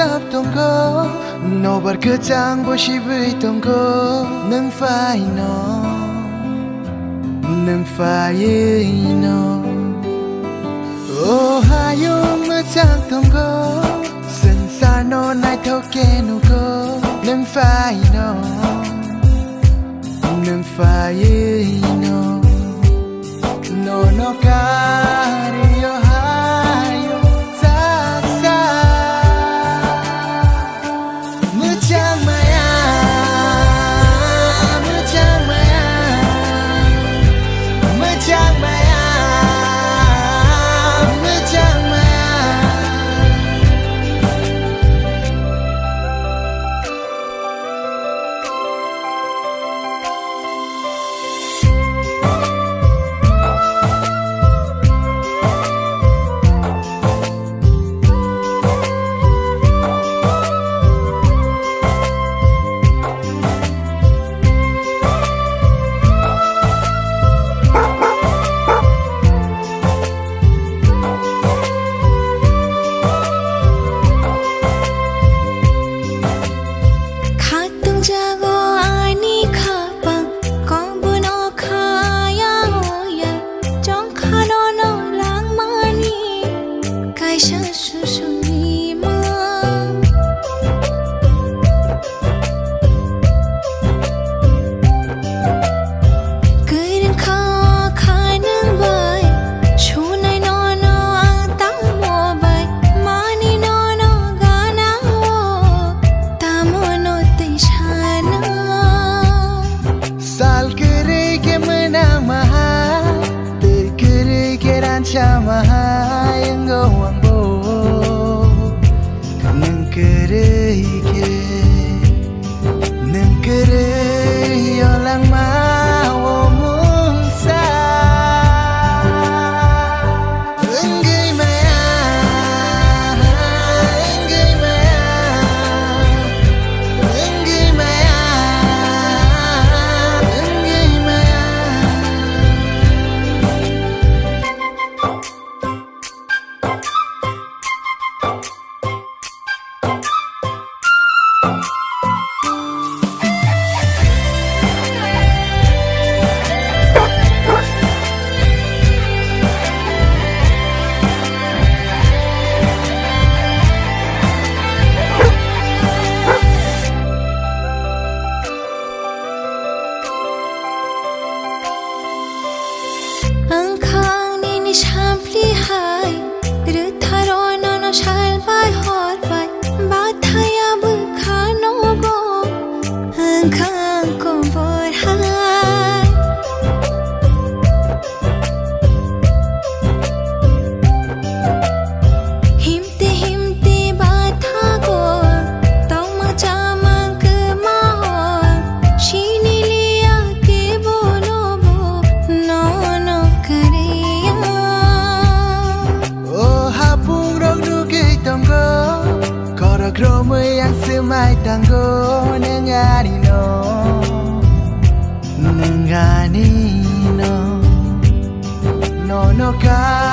sap tongko no berkecang bosibui tongko nang fai no oh hayong macang tongko sensar no nai thoke no ko nang fai no no kario hayo saksa muchang maya Mahayang gawang bo nang kerei olang mau mungsa enggay maya Angkang nini shampli hai Ritharo nono shalbai horbai Bathaya bulkhano go Angkang ko borhai Himte batha go Tama jamang ke mahor Shini liya ke bolo bo No Kromo yang semai tanggo nengani no no ka